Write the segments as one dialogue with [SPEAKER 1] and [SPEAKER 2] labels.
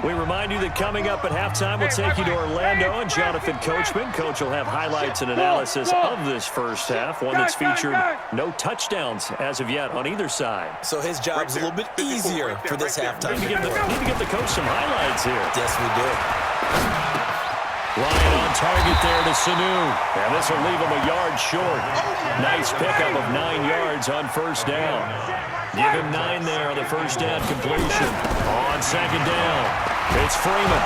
[SPEAKER 1] We remind you that coming up at halftime, we'll take you to Orlando and Jonathan Coachman. Coach will have highlights and analysis of this first half, one that's featured no touchdowns as of yet on either side.
[SPEAKER 2] So his job's a little bit easier for this halftime.
[SPEAKER 1] Need to give the coach some highlights here.
[SPEAKER 2] Yes, we do.
[SPEAKER 1] Ryan on target there to Sanu. And this will leave him a yard short. Nice pickup of 9 yards on first down. Give him 9 there on the first down completion. On second down, it's Freeman.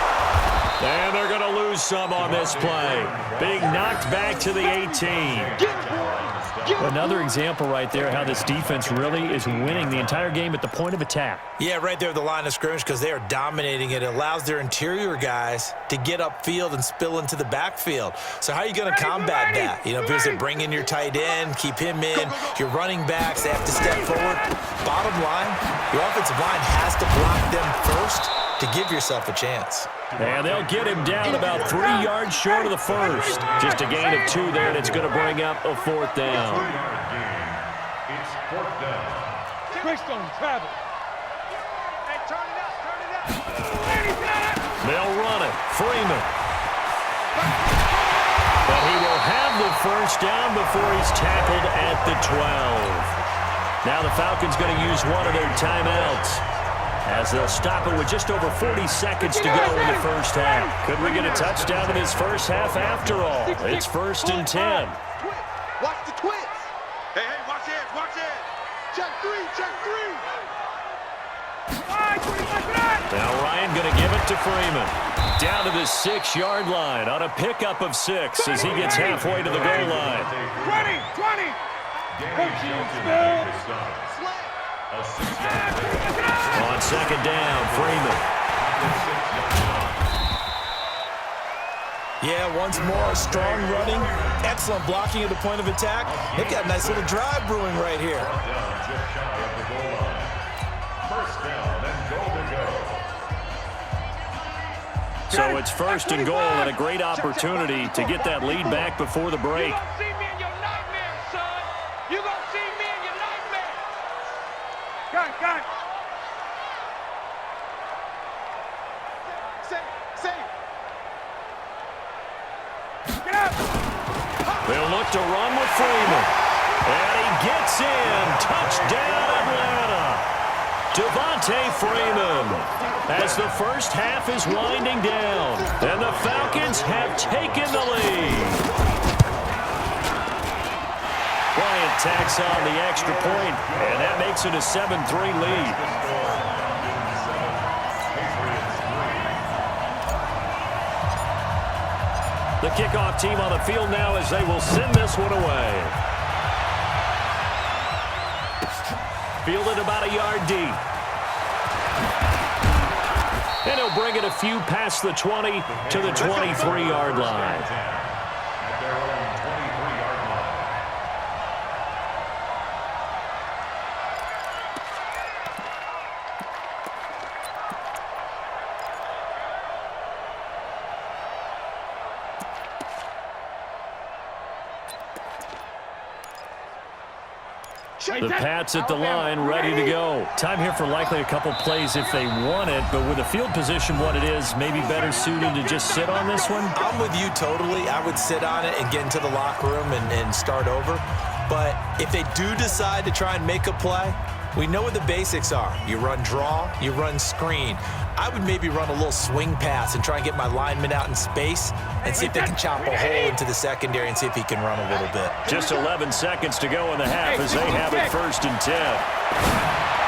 [SPEAKER 1] And they're going to lose some on this play. Being knocked back to the 18. Another example right there how this defense really is winning the entire game at the point of attack.
[SPEAKER 2] Yeah, right there at the line of scrimmage because they are dominating it. It allows their interior guys to get upfield and spill into the backfield. So how are you going to combat that? You know, if you bring in your tight end, keep him in, your running backs, they have to step forward. Bottom line, your offensive line has to block them first to give yourself a chance.
[SPEAKER 1] And they'll get him down about 3 yards short of the first. Just a gain of 2 there, and it's going to bring up a 4th down.
[SPEAKER 3] It's 4th down.
[SPEAKER 4] Christone, travel.
[SPEAKER 3] Hey, turn it up.
[SPEAKER 1] They'll run it. Freeman. But he will have the first down before he's tackled at the 12. Now the Falcons going to use one of their timeouts, as they'll stop it with just over 40 seconds to go in the first half. Could we get a touchdown in this first half after all? It's 1st and 10.
[SPEAKER 3] Watch the twist. Hey, watch it, watch it. Check 3, check 3.
[SPEAKER 1] Now Ryan going to give it to Freeman. Down to the 6-yard line on a pickup of 6 as he gets halfway to the goal line.
[SPEAKER 4] 20.
[SPEAKER 1] On second down, Freeman.
[SPEAKER 2] Yeah, once more, strong running, excellent blocking at the point of attack. They've got a nice little drive brewing right here.
[SPEAKER 3] First down and goal to go.
[SPEAKER 1] So it's 1st and goal and a great opportunity to get that lead back before the break.
[SPEAKER 4] Got it.
[SPEAKER 1] They'll look to run with Freeman. And he gets in. Touchdown, Atlanta. Devontae Freeman. As the first half is winding down. And the Falcons have taken the lead. Bryant tacks on the extra point, and that makes it a 7-3 lead. The kickoff team on the field now as they will send this one away. Fielded about a yard deep. And he'll bring it a few past the 20 to the 23-yard line.
[SPEAKER 3] At their own 23-yard line.
[SPEAKER 1] The Pats at the line, ready to go. Time here for likely a couple plays if they want it, but with the field position what it is, maybe better suited to just sit on this one?
[SPEAKER 2] I'm with you totally. I would sit on it and get into the locker room and start over. But if they do decide to try and make a play, we know what the basics are. You run draw, you run screen. I would maybe run a little swing pass and try and get my lineman out in space and see if they can chop a hole into the secondary and see if he can run a little bit.
[SPEAKER 1] Just 11 seconds to go in the half as they have it 1st and 10.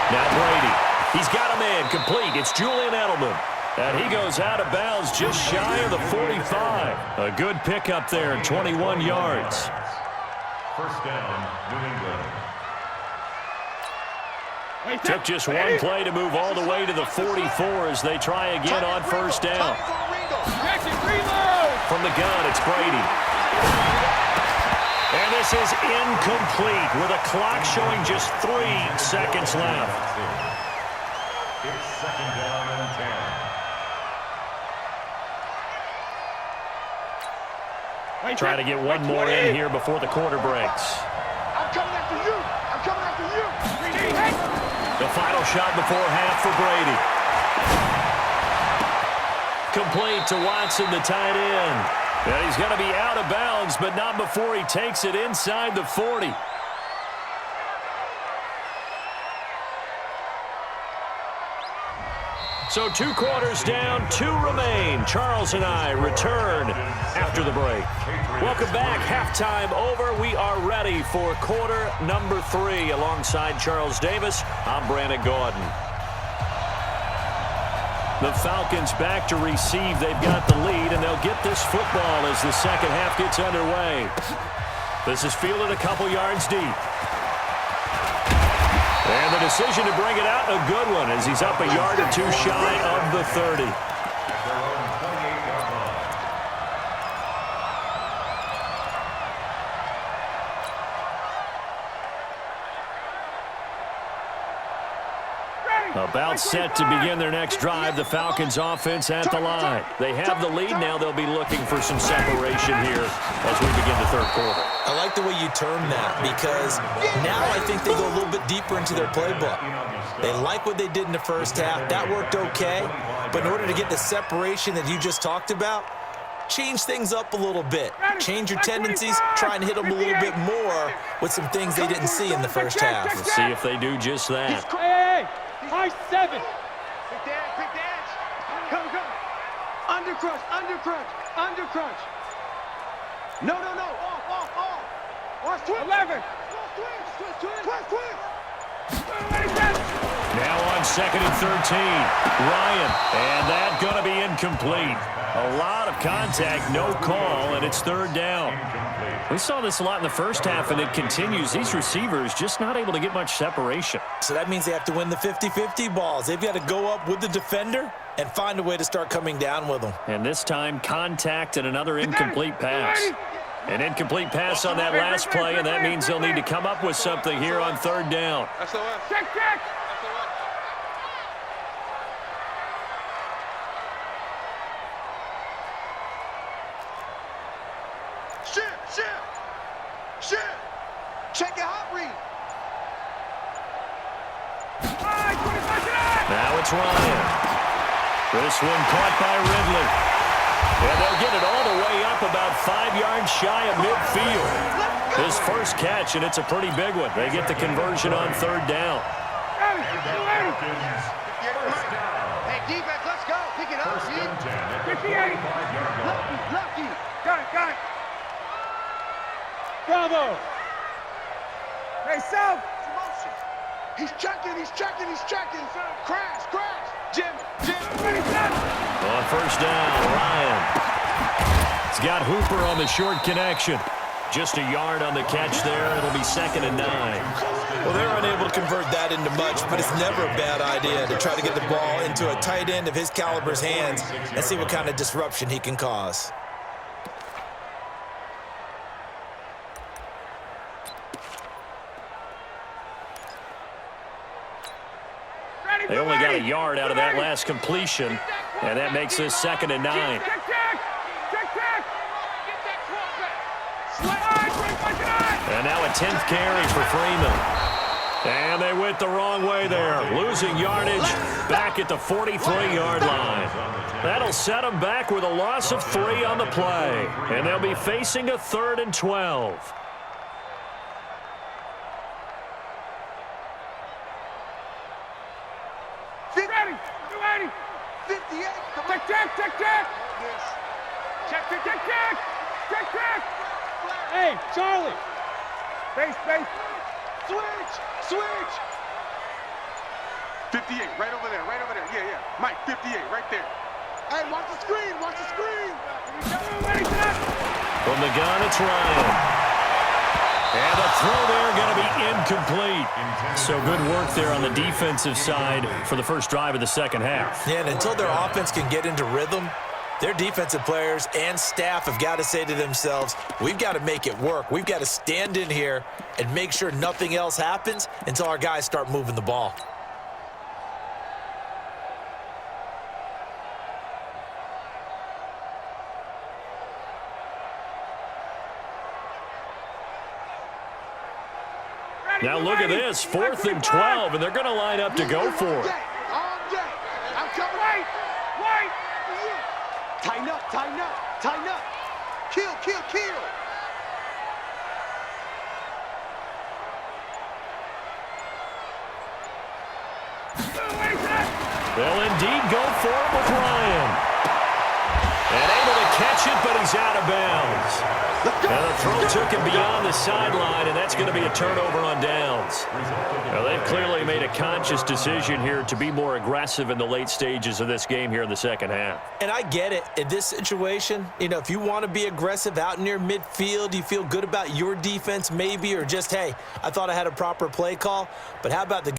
[SPEAKER 1] Now Brady. He's got a man complete. It's Julian Edelman. And he goes out of bounds just shy of the 45. A good pickup there, 21 yards.
[SPEAKER 3] First down, New England.
[SPEAKER 1] Took just one play to move all the way to the 44 as they try again on first down. From the gun, it's Brady. And this is incomplete with a clock showing just 3 seconds left.
[SPEAKER 3] It's 2nd down and 10.
[SPEAKER 1] Try to get one more in here before the quarter breaks.
[SPEAKER 3] I'm coming after you. I'm coming after you.
[SPEAKER 1] The final shot before half for Brady. Complete to Watson, the tight end. And he's going to be out of bounds, but not before he takes it inside the 40. So 2 quarters down, 2 remain. Charles and I return after the break. Welcome back. Halftime over. We are ready for quarter number 3. Alongside Charles Davis, I'm Brandon Gaudin. The Falcons back to receive. They've got the lead, and they'll get this football as the second half gets underway. This is fielded a couple yards deep. And the decision to bring it out, a good one, as he's up a yard or 2 shy of the 30. About set to begin their next drive. The Falcons offense at the line. They have the lead. Now they'll be looking for some separation here as we begin the third quarter.
[SPEAKER 2] I like the way you term that, because now I think they go a little bit deeper into their playbook. They like what they did in the first half. That worked okay. But in order to get the separation that you just talked about, change things up a little bit. Change your tendencies. Try and hit them a little bit more with some things they didn't see in the first half.
[SPEAKER 1] We'll see if they do just that.
[SPEAKER 4] Hey, high 7.
[SPEAKER 3] Quick dash. Come. Under crunch. No. Off. Watch twist.
[SPEAKER 4] 11.
[SPEAKER 3] Twist.
[SPEAKER 1] Now on 2nd and 13. Ryan, and that going to be incomplete. A lot of contact, no call, and it's 3rd down. We saw this a lot in the first half, and it continues. These receivers just not able to get much separation.
[SPEAKER 2] So that means they have to win the 50-50 balls. They've got to go up with the defender and find a way to start coming down with them.
[SPEAKER 1] And this time, contact and another incomplete pass. An incomplete pass on that last play, and that means they'll need to come up with something here on 3rd down.
[SPEAKER 3] That's the one.
[SPEAKER 4] Check.
[SPEAKER 3] Shit. Check your hot read.
[SPEAKER 1] Now it's Ryan. This one caught by Ridley. And they'll get it all the way up about 5 yards shy of midfield. His first catch, and it's a pretty big one. They get the conversion on 3rd down.
[SPEAKER 3] Hey, defense, let's go. Pick it up, G.
[SPEAKER 4] 58.
[SPEAKER 3] Lucky.
[SPEAKER 4] Got it. Bravo. Hey, South.
[SPEAKER 3] He's checking. Crash. Jim.
[SPEAKER 1] On 1st down, Ryan. He's got Hooper on the short connection. Just a yard on the catch there. It'll be 2nd and 9.
[SPEAKER 2] Well, they're unable to convert that into much, but it's never a bad idea to try to get the ball into a tight end of his caliber's hands and see what kind of disruption he can cause.
[SPEAKER 1] They only got a yard out of that last completion, and that makes this 2nd and 9.
[SPEAKER 4] Check.
[SPEAKER 1] And now a 10th carry for Freeman. And they went the wrong way there, losing yardage back at the 43-yard line. That'll set them back with a loss of 3 on the play, and they'll be facing a 3rd and 12.
[SPEAKER 4] Ready.
[SPEAKER 3] 58.
[SPEAKER 4] Check. Hey, Charlie. Space.
[SPEAKER 3] Switch. 58, right over there. Yeah. Mike, 58, right there. Hey, watch the screen.
[SPEAKER 1] From the gun, it's Ryan. And the throw there going to be incomplete. So good work there on the defensive side for the first drive of the second half.
[SPEAKER 2] Yeah, and until their offense can get into rhythm, their defensive players and staff have got to say to themselves, we've got to make it work. We've got to stand in here and make sure nothing else happens until our guys start moving the ball.
[SPEAKER 1] Now look at this, 4th and 12, and they're going to line up to go for it.
[SPEAKER 3] All day. I'm coming.
[SPEAKER 4] Wait.
[SPEAKER 3] Tighten up, tighten up, tighten up. Kill, kill, kill.
[SPEAKER 1] They'll indeed go for it with Ryan. And able to catch it, but he's out of bounds. And the throw took him beyond the sideline, and that's going to be a turnover on downs. Now, they've clearly made a conscious decision here to be more aggressive in the late stages of this game here in the second half.
[SPEAKER 2] And I get it. In this situation, if you want to be aggressive out near midfield, you feel good about your defense maybe, or just, hey, I thought I had a proper play call. But how about the